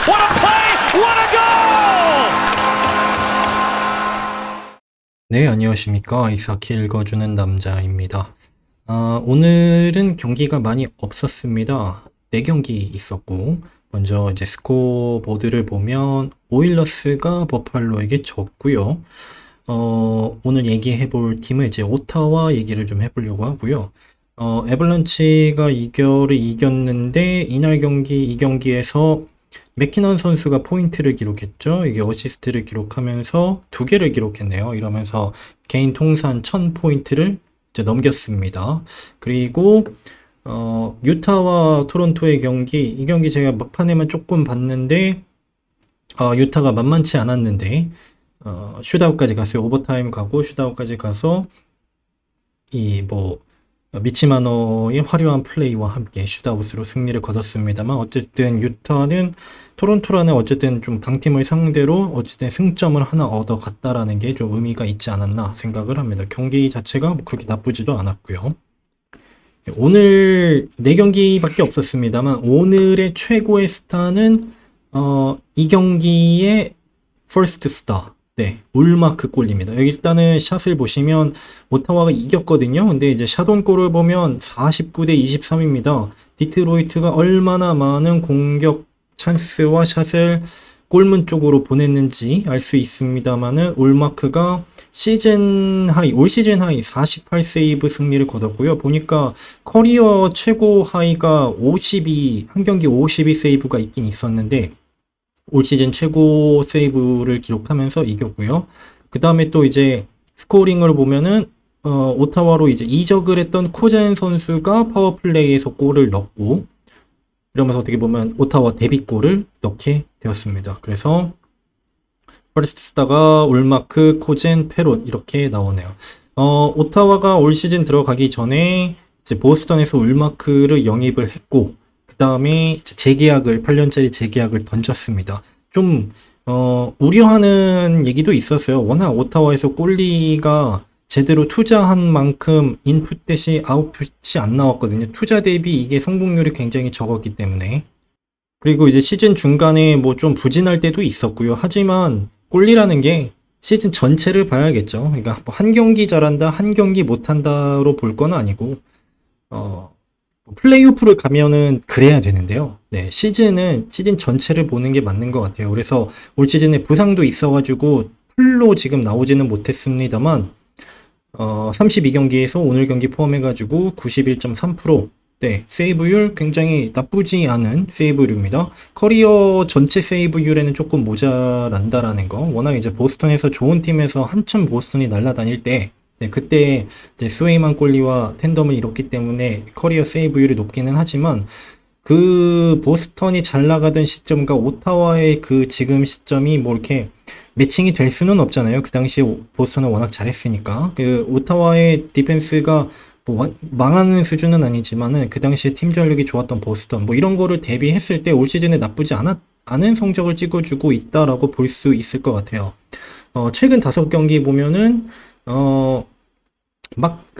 What a play! What a goal! 네, 안녕하십니까. 이삭히 읽어주는 남자입니다. 오늘은 경기가 많이 없었습니다. 4경기 있었고, 먼저 이제 스코어보드를 보면 오일러스가 버팔로에게 졌고요. 오늘 얘기해 볼 팀은 이제 오타와 얘기를 좀 해보려고 하고요. 애벌런치가 이겨를 이겼는데 이날 경기 이 경기에서 맥키넌 선수가 포인트를 기록했죠. 이게 어시스트를 기록하면서 2개를 기록했네요. 이러면서 개인 통산 1000포인트를 이제 넘겼습니다. 그리고 유타와 토론토의 경기, 이 경기 제가 막판에만 조금 봤는데 유타가 만만치 않았는데 슛아웃까지 갔어요. 오버타임 가고 슛아웃까지 가서 미치마노의 화려한 플레이와 함께 슛아웃으로 승리를 거뒀습니다만, 어쨌든 유타는 토론토라는 어쨌든 좀 강팀을 상대로 어쨌든 승점을 하나 얻어갔다라는 게 좀 의미가 있지 않았나 생각을 합니다. 경기 자체가 뭐 그렇게 나쁘지도 않았고요. 오늘 4경기밖에 없었습니다만 오늘의 최고의 스타는 이 경기의 퍼스트 스타, 네, 울마크 골입니다. 여기 일단은 샷을 보시면 오타와가 이겼거든요. 근데 이제 샷온골을 보면 49대 23입니다. 디트로이트가 얼마나 많은 공격 찬스와 샷을 골문 쪽으로 보냈는지 알 수 있습니다만은 울마크가 올 시즌 하이 48세이브 승리를 거뒀고요. 보니까 커리어 최고 하이가 한 경기 52세이브가 있긴 있었는데 올 시즌 최고 세이브를 기록하면서 이겼고요. 그 다음에 또 이제 스코어링을 보면은 오타와로 이제 이적을 했던 코젠 선수가 파워플레이에서 골을 넣고, 이러면서 어떻게 보면 오타와 데뷔골을 넣게 되었습니다. 그래서 퍼스트 스타가 울마크, 코젠, 페론 이렇게 나오네요. 오타와가 올 시즌 들어가기 전에 이제 보스턴에서 울마크를 영입을 했고, 그 다음에 8년짜리 재계약을 던졌습니다. 좀 우려하는 얘기도 있었어요. 워낙 오타와에서 골리가 제대로 투자한 만큼 인풋 대시 아웃풋이 안 나왔거든요. 투자 대비 이게 성공률이 굉장히 적었기 때문에. 그리고 이제 시즌 중간에 뭐 좀 부진할 때도 있었고요. 하지만 골리라는 게 시즌 전체를 봐야겠죠. 그러니까 뭐 한 경기 잘한다, 한 경기 못한다로 볼 건 아니고 플레이오프를 가면은 그래야 되는데요. 네, 시즌 전체를 보는 게 맞는 것 같아요. 그래서 올 시즌에 부상도 있어가지고 풀로 지금 나오지는 못했습니다만 32경기에서 오늘 경기 포함해가지고 91.3%, 네, 세이브율 굉장히 나쁘지 않은 세이브율입니다. 커리어 전체 세이브율에는 조금 모자란다라는 거. 워낙 이제 보스턴에서 좋은 팀에서 한참 보스턴이 날아다닐 때, 네, 그때 이제 스웨이만 골리와 텐덤을 이뤘기 때문에 커리어 세이브율이 높기는 하지만 그 보스턴이 잘 나가던 시점과 오타와의 그 지금 시점이 뭐 이렇게 매칭이 될 수는 없잖아요. 그 당시에 보스턴은 워낙 잘했으니까. 그 오타와의 디펜스가 뭐 망하는 수준은 아니지만은 그 당시에 팀 전력이 좋았던 보스턴, 뭐 이런 거를 대비했을 때 올 시즌에 나쁘지 않은 성적을 찍어주고 있다라고 볼 수 있을 것 같아요. 최근 5경기 보면은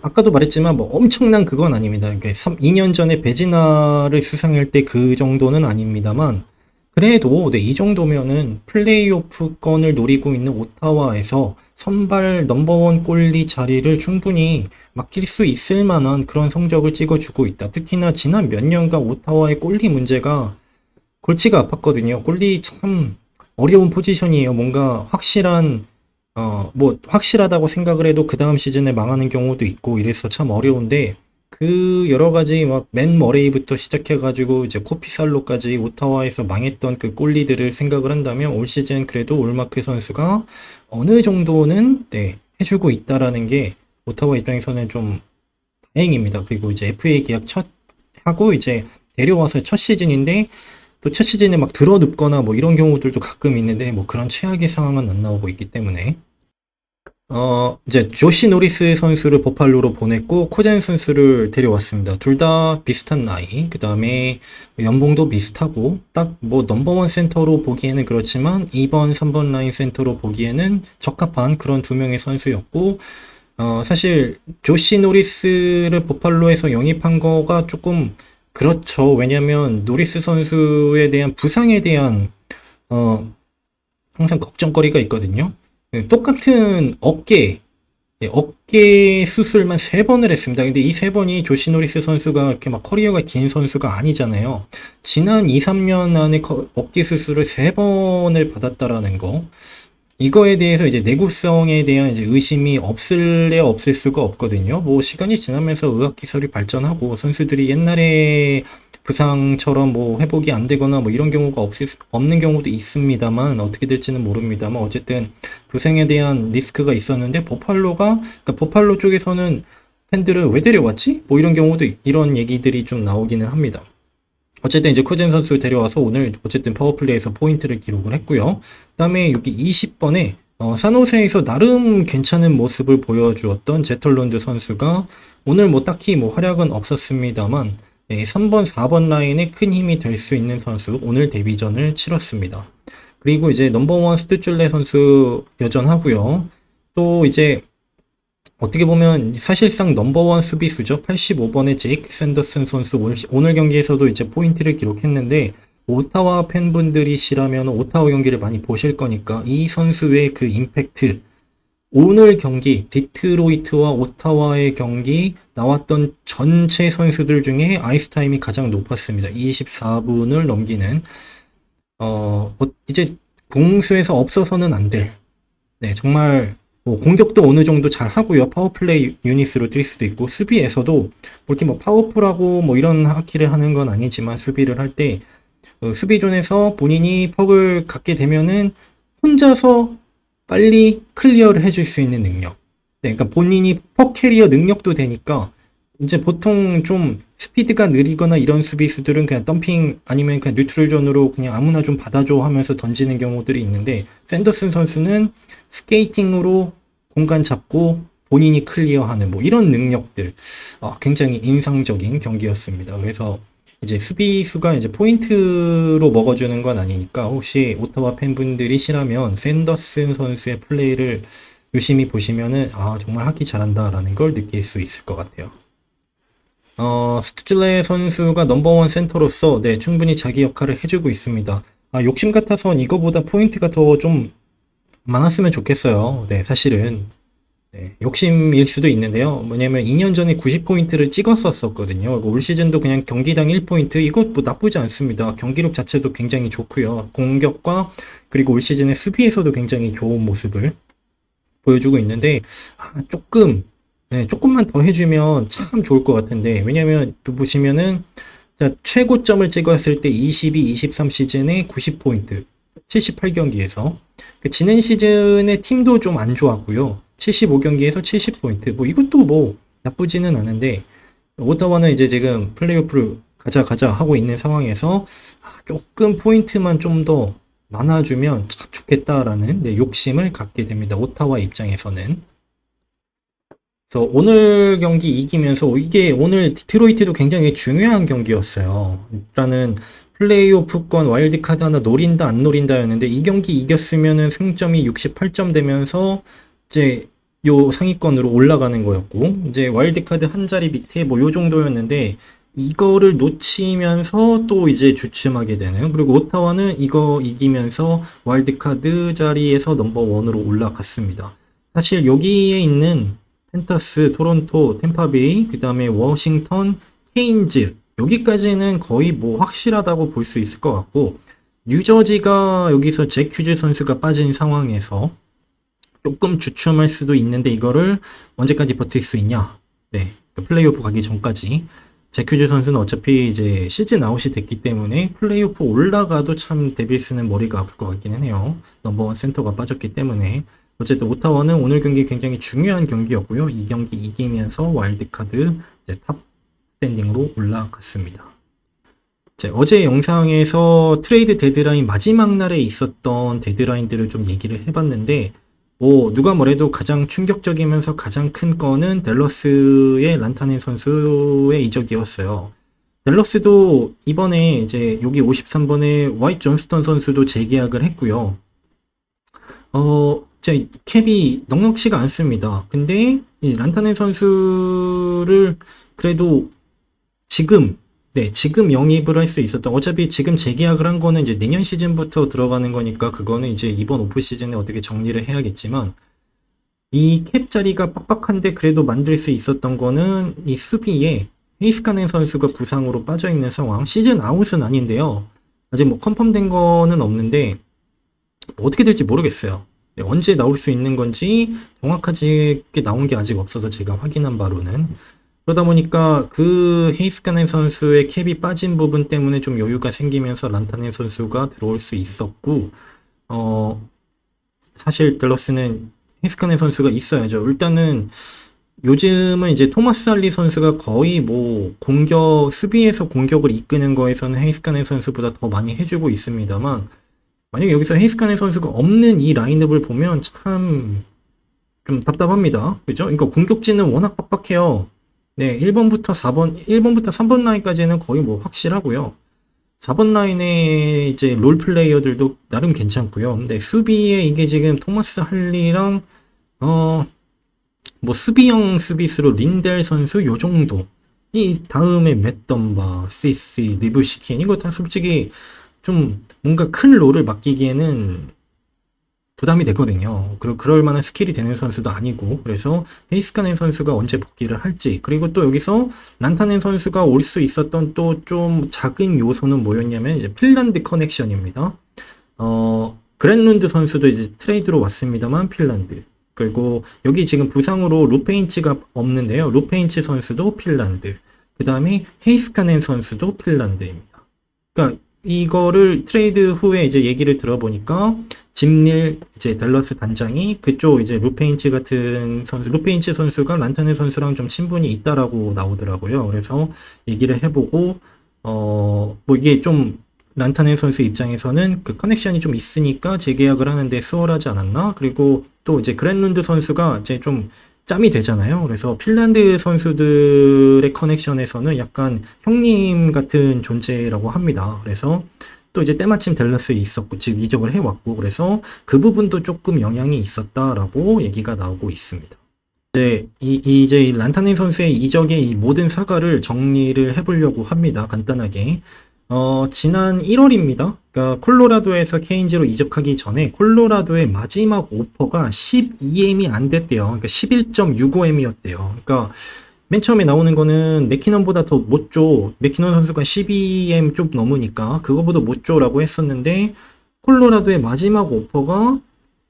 아까도 말했지만 뭐 엄청난 그건 아닙니다. 그러니까 2년 전에 베지나를 수상할 때 그 정도는 아닙니다만, 그래도 네, 이 정도면은 플레이오프권을 노리고 있는 오타와에서 선발 넘버원 골리 자리를 충분히 맡길 수 있을 만한 그런 성적을 찍어주고 있다. 특히나 지난 몇 년간 오타와의 골리 문제가 골치가 아팠거든요. 골리 참 어려운 포지션이에요. 뭔가 확실하다고 생각을 해도 그 다음 시즌에 망하는 경우도 있고 이래서 참 어려운데, 그 여러가지 맨 머레이부터 시작해가지고 이제 코피살로까지 오타와에서 망했던 그 골리들을 생각을 한다면 올 시즌 그래도 울마크 선수가 어느 정도는 네, 해주고 있다라는 게 오타와 입장에서는 좀 다행입니다. 그리고 이제 FA 계약 하고 이제 데려와서 첫 시즌인데 또 첫 시즌에 막 들어눕거나 뭐 이런 경우들도 가끔 있는데 뭐 그런 최악의 상황은 안 나오고 있기 때문에 이제 조시 노리스 선수를 버팔로로 보냈고 코젠 선수를 데려왔습니다. 둘 다 비슷한 나이, 그 다음에 연봉도 비슷하고 딱 뭐 넘버원 센터로 보기에는 그렇지만 2번, 3번 라인 센터로 보기에는 적합한 그런 2명의 선수였고, 사실 조시 노리스를 버팔로에서 영입한 거가 조금 그렇죠. 왜냐면 노리스 선수에 대한 부상에 대한 항상 걱정거리가 있거든요. 네, 똑같은 어깨 수술만 3번을 했습니다. 근데 이 3번이 조시 노리스 선수가 이렇게 막 커리어가 긴 선수가 아니잖아요. 지난 2, 3년 안에 어깨 수술을 3번을 받았다라는 거. 이거에 대해서 이제 내구성에 대한 이제 의심이 없을 수가 없거든요. 뭐 시간이 지나면서 의학 기술이 발전하고 선수들이 옛날에 부상처럼 뭐 회복이 안 되거나 뭐 이런 경우가 없는 경우도 있습니다만 어떻게 될지는 모릅니다만 어쨌든 부상에 대한 리스크가 있었는데 그러니까 버팔로 쪽에서는 팬들을 왜 데려왔지? 뭐 이런 경우도 이런 얘기들이 좀 나오기는 합니다. 어쨌든 이제 코젠 선수 데려와서 오늘 어쨌든 파워플레이에서 포인트를 기록을 했고요. 그다음에 여기 20번에 산호세에서 나름 괜찮은 모습을 보여주었던 제털론드 선수가 오늘 뭐 딱히 뭐 활약은 없었습니다만 3번, 4번 라인에 큰 힘이 될 수 있는 선수 오늘 데뷔전을 치렀습니다. 그리고 이제 넘버원 스투줄레 선수 여전하고요. 또 이제 어떻게 보면 사실상 넘버원 수비수죠. 85번의 제이크 샌더슨 선수 오늘 경기에서도 이제 포인트를 기록했는데 오타와 팬분들이시라면 오타와 경기를 많이 보실 거니까 이 선수의 그 임팩트 오늘 경기 디트로이트와 오타와의 경기 나왔던 전체 선수들 중에 아이스타임이 가장 높았습니다. 24분을 넘기는 이제 공수에서 없어서는 안 될 정말 뭐 공격도 어느 정도 잘 하고요. 파워플레이 유닛으로 뛸 수도 있고 수비에서도 뭐 이렇게 뭐 파워풀하고 뭐 이런 하키를 하는 건 아니지만 수비를 할 때 수비존에서 본인이 퍽을 갖게 되면은 혼자서 빨리 클리어를 해줄 수 있는 능력. 그러니까 본인이 퍽 캐리어 능력도 되니까 이제 보통 좀 스피드가 느리거나 이런 수비수들은 그냥 덤핑 아니면 그냥 뉴트럴존으로 그냥 아무나 좀 받아줘 하면서 던지는 경우들이 있는데 샌더슨 선수는 스케이팅으로 공간 잡고 본인이 클리어하는 뭐 이런 능력들 굉장히 인상적인 경기였습니다. 그래서 이제 수비수가 이제 포인트로 먹어주는 건 아니니까 혹시 오타와 팬분들이시라면 샌더슨 선수의 플레이를 유심히 보시면은 정말 하기 잘한다라는 걸 느낄 수 있을 것 같아요. 스투즐레 선수가 넘버원 센터로서 충분히 자기 역할을 해주고 있습니다. 욕심 같아선 이거보다 포인트가 더 좀 많았으면 좋겠어요. 사실은 욕심일 수도 있는데요. 뭐냐면 2년 전에 90포인트를 찍었었거든요. 올 시즌도 그냥 경기당 1포인트 이거 뭐 나쁘지 않습니다. 경기력 자체도 굉장히 좋고요. 공격과 그리고 올 시즌의 수비에서도 굉장히 좋은 모습을 보여주고 있는데 조금만 더 해주면 참 좋을 것 같은데 왜냐면 또 보시면은 최고점을 찍었을 때 22-23 시즌에 90포인트 78경기에서 지난 시즌에 팀도 좀 안 좋았고요. 75경기에서 70포인트 이것도 뭐 나쁘지는 않은데 오타와는 이제 지금 플레이오프를 가자 하고 있는 상황에서 조금 포인트만 좀 더 많아주면 참 좋겠다라는 욕심을 갖게 됩니다. 오타와 입장에서는. 그래서 오늘 경기 이기면서 이게 오늘 디트로이트도 굉장히 중요한 경기였어요. 일단은 플레이오프권 와일드카드 하나 노린다 안 노린다였는데 이 경기 이겼으면은 승점이 68점 되면서 이제 요 상위권으로 올라가는 거였고 이제 와일드카드 한 자리 밑에 뭐 요 정도였는데 이거를 놓치면서 또 이제 주춤하게 되는 그리고 오타와는 이거 이기면서 와일드카드 자리에서 넘버원으로 올라갔습니다. 사실 여기에 있는 펜터스, 토론토, 템파베이, 그 다음에 워싱턴, 케인즈 여기까지는 거의 뭐 확실하다고 볼 수 있을 것 같고 뉴저지가 여기서 잭 휴즈 선수가 빠진 상황에서 조금 주춤할 수도 있는데 이거를 언제까지 버틸 수 있냐 플레이오프 가기 전까지 잭 휴즈 선수는 어차피 이제 시즌 아웃이 됐기 때문에 플레이오프 올라가도 참 데빌스는 머리가 아플 것 같기는 해요. 넘버원 센터가 빠졌기 때문에 어쨌든 오타와는 오늘 경기 굉장히 중요한 경기였고요. 이 경기 이기면서 와일드카드 이제 탑 스탠딩으로 올라갔습니다. 어제 영상에서 트레이드 데드라인 마지막 날에 있었던 데드라인들을 좀 얘기를 해봤는데 뭐 누가 뭐래도 가장 충격적이면서 가장 큰 건은 댈러스의 란타넨 선수의 이적이었어요. 댈러스도 이번에 이제 여기 53번의 화이트 존스턴 선수도 재계약을 했고요. 캡이 넉넉치가 않습니다. 근데 이 란타넨 선수를 그래도 지금 네, 지금 영입을 할 수 있었던, 어차피 지금 재계약을 한 거는 이제 내년 시즌부터 들어가는 거니까 그거는 이제 이번 오프 시즌에 어떻게 정리를 해야겠지만, 이 캡 자리가 빡빡한데 그래도 만들 수 있었던 거는 이 수비에 헤이스카넨 선수가 부상으로 빠져 있는 상황, 시즌 아웃은 아닌데요. 아직 뭐 컨펌된 거는 없는데 뭐 어떻게 될지 모르겠어요. 네, 언제 나올 수 있는 건지 정확하게 나온 게 아직 없어서 제가 확인한 바로는. 그러다 보니까 그 헤이스카넨 선수의 캡이 빠진 부분 때문에 좀 여유가 생기면서 란타넨 선수가 들어올 수 있었고, 사실 댈러스는 헤이스카넨 선수가 있어야죠. 일단은 요즘은 이제 토마스 할리 선수가 거의 뭐 수비에서 공격을 이끄는 거에서는 헤이스카넨 선수보다 더 많이 해주고 있습니다만, 만약에 여기서 헤이스카넨 선수가 없는 이 라인업을 보면 참 좀 답답합니다. 그죠? 그러니까 공격진은 워낙 빡빡해요. 네, 1번부터 3번 라인까지는 거의 뭐 확실하고요. 4번 라인에 이제 롤 플레이어들도 나름 괜찮고요. 근데 수비에 이게 지금 토마스 할리랑 뭐 수비형 수비수로 린델 선수 요 정도. 이 다음에 맷덤바, 시시, 리브시킨 이거 다 솔직히 좀 뭔가 큰 롤을 맡기기에는 부담이 되거든요. 그럴 만한 스킬이 되는 선수도 아니고, 그래서 헤이스카넨 선수가 언제 복귀를 할지, 그리고 또 여기서 란타넨 선수가 올 수 있었던 또 좀 작은 요소는 뭐였냐면 이제 핀란드 커넥션입니다. 그랜룬드 선수도 이제 트레이드로 왔습니다만 핀란드. 그리고 여기 지금 부상으로 루페인치가 없는데요. 루페인치 선수도 핀란드. 그 다음에 헤이스카넨 선수도 핀란드입니다. 그러니까 이거를 트레이드 후에 이제 얘기를 들어보니까 짐닐 이제 댈러스 단장이 그쪽 이제 루페인치 같은 선수, 루페인치 선수가 란타넨 선수랑 좀 친분이 있다라고 나오더라고요. 그래서 얘기를 해보고 뭐 이게 좀 란타넨 선수 입장에서는 그 커넥션이 좀 있으니까 재계약을 하는데 수월하지 않았나? 그리고 또 이제 그랜룬드 선수가 이제 좀 짬이 되잖아요. 그래서 핀란드 선수들의 커넥션에서는 약간 형님 같은 존재라고 합니다. 그래서 또 이제 때마침 댈러스에 있었고 지금 이적을 해왔고, 그래서 그 부분도 조금 영향이 있었다라고 얘기가 나오고 있습니다. 이제 이 란타넨 선수의 이적의 이 모든 사과를 정리를 해보려고 합니다. 간단하게. 지난 1월입니다. 그러니까 콜로라도에서 케인즈로 이적하기 전에 콜로라도의 마지막 오퍼가 12M이 안 됐대요. 그러니까 11.65M이었대요. 그러니까 맨 처음에 나오는 거는 맥키넌보다 더 못 줘. 맥키넌 선수가 12M 좀 넘으니까 그거보다 못 줘라고 했었는데, 콜로라도의 마지막 오퍼가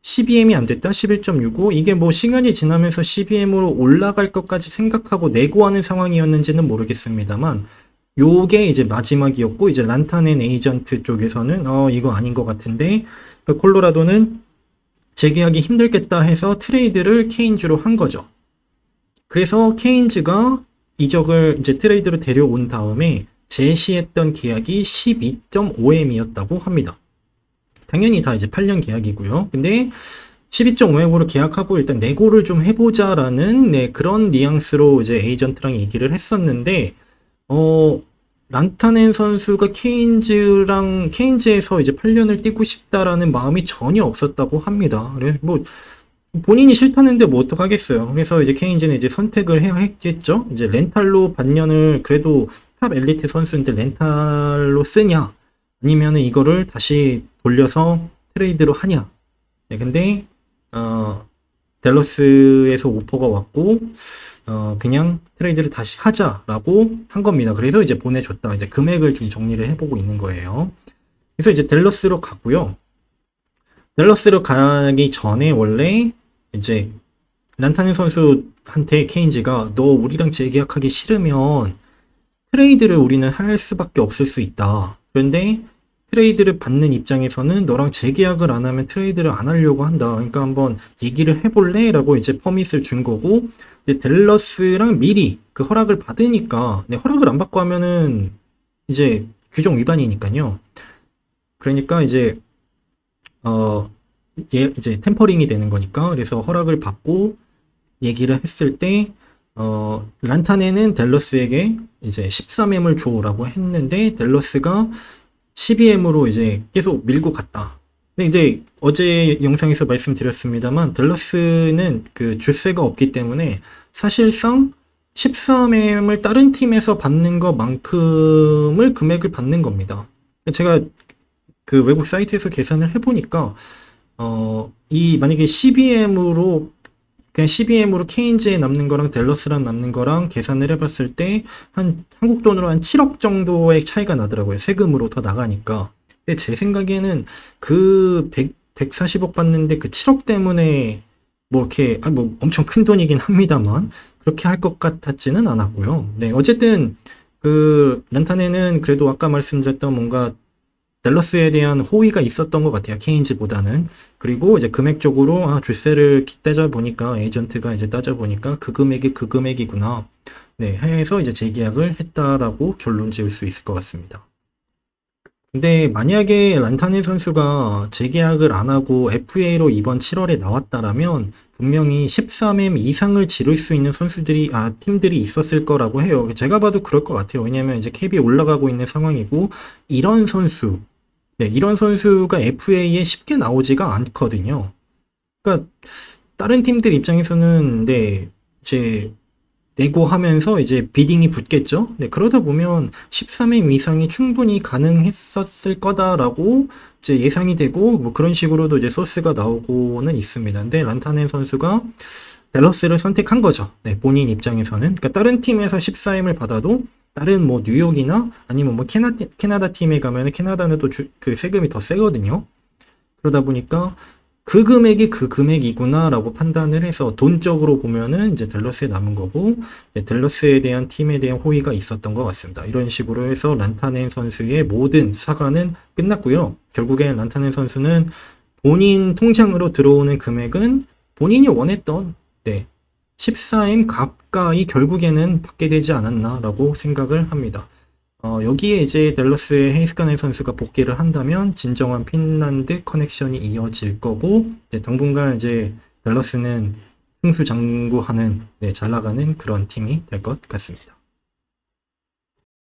12M이 안 됐다? 11.65? 이게 뭐 시간이 지나면서 12M으로 올라갈 것까지 생각하고 내고하는 상황이었는지는 모르겠습니다만, 요게 이제 마지막이었고, 이제 란타넨 에이전트 쪽에서는 이거 아닌 것 같은데, 그러니까 콜로라도는 재계약이 힘들겠다 해서 트레이드를 케인즈로 한 거죠. 그래서 케인즈가 이적을 이제 트레이드로 데려온 다음에 제시했던 계약이 12.5M이었다고 합니다. 당연히 다 이제 8년 계약이고요. 근데 12.5M으로 계약하고 일단 내고를 좀 해보자라는 그런 뉘앙스로 이제 에이전트랑 얘기를 했었는데, 란타넨 선수가 케인즈에서 이제 8년을 뛰고 싶다라는 마음이 전혀 없었다고 합니다. 그래서 뭐 본인이 싫다는데 뭐 어떡하겠어요. 그래서 이제 케인즈는 이제 선택을 해야 했겠죠. 이제 렌탈로 반년을, 그래도 탑 엘리트 선수인데 렌탈로 쓰냐, 아니면은 이거를 다시 돌려서 트레이드로 하냐. 근데 댈러스에서 오퍼가 왔고 그냥 트레이드를 다시 하자라고 한 겁니다. 그래서 이제 보내줬다. 이제 금액을 좀 정리를 해보고 있는 거예요. 그래서 이제 댈러스로 갔고요. 댈러스로 가기 전에 원래 이제 란타넨 선수한테 케인즈가 너 우리랑 재계약하기 싫으면 트레이드를 우리는 할 수밖에 없을 수 있다. 그런데 트레이드를 받는 입장에서는 너랑 재계약을 안 하면 트레이드를 안 하려고 한다. 그러니까 한번 얘기를 해볼래? 라고 이제 퍼밋을 준 거고, 이제 댈러스랑 미리 그 허락을 받으니까, 허락을 안 받고 하면은 이제 규정 위반이니까요. 그러니까 이제 이제 템퍼링이 되는 거니까, 그래서 허락을 받고 얘기를 했을 때 란타넨은 댈러스에게 이제 13M을 줘라고 했는데 댈러스가 12M으로 이제 계속 밀고 갔다. 근데 이제 어제 영상에서 말씀드렸습니다만 댈러스는 그 줄세가 없기 때문에 사실상 13M을 다른 팀에서 받는 것만큼을 금액을 받는 겁니다. 제가 그 외국 사이트에서 계산을 해보니까 만약에 12M으로 그냥 12M으로 케인즈에 남는 거랑 댈러스랑 남는 거랑 계산을 해봤을 때 한국 돈으로 한 7억 정도의 차이가 나더라고요. 세금으로 더 나가니까. 근데 제 생각에는 그 140억 받는데 그 7억 때문에 뭐 이렇게 뭐 엄청 큰 돈이긴 합니다만 그렇게 할 것 같았지는 않았고요. 네, 어쨌든 그 란타네는 그래도 아까 말씀드렸던 뭔가 댈러스에 대한 호의가 있었던 것 같아요. 케인즈보다는. 그리고 이제 금액적으로 줄세를 따져보니까 에이전트가 이제 따져보니까 그 금액이 그 금액이구나. 네, 해서 이제 재계약을 했다라고 결론 지을 수 있을 것 같습니다. 근데 만약에 란타네 선수가 재계약을 안 하고 FA로 이번 7월에 나왔다라면 분명히 13M 이상을 지를 수 있는 팀들이 있었을 거라고 해요. 제가 봐도 그럴 것 같아요. 왜냐면 이제 캡이 올라가고 있는 상황이고 이런 선수가 FA에 쉽게 나오지가 않거든요. 그러니까 다른 팀들 입장에서는 이제 내고 하면서 이제 비딩이 붙겠죠. 네, 그러다 보면 13회 이상이 충분히 가능했었을 거다라고 이제 예상이 되고 뭐 그런 식으로도 이제 소스가 나오고는 있습니다. 근데 란타넨 선수가 댈러스를 선택한 거죠. 네, 본인 입장에서는. 그러니까 다른 팀에서 14M을 받아도 다른 뭐 뉴욕이나 아니면 뭐 캐나다 팀에 가면은 캐나다는 또 그 세금이 더 세거든요. 그러다 보니까 그 금액이 그 금액이구나 라고 판단을 해서 돈적으로 보면은 이제 댈러스에 남은 거고 댈러스에 대한 팀에 대한 호의가 있었던 것 같습니다. 이런 식으로 해서 란타넨 선수의 모든 사과는 끝났고요. 결국엔 란타넨 선수는 본인 통장으로 들어오는 금액은 본인이 원했던 14M 가까이 결국에는 받게 되지 않았나 라고 생각을 합니다. 여기에 이제 댈러스의 헤이스카네 선수가 복귀를 한다면 진정한 핀란드 커넥션이 이어질 거고 당분간 이제 댈러스는 승수장구하는 잘 나가는 그런 팀이 될 것 같습니다.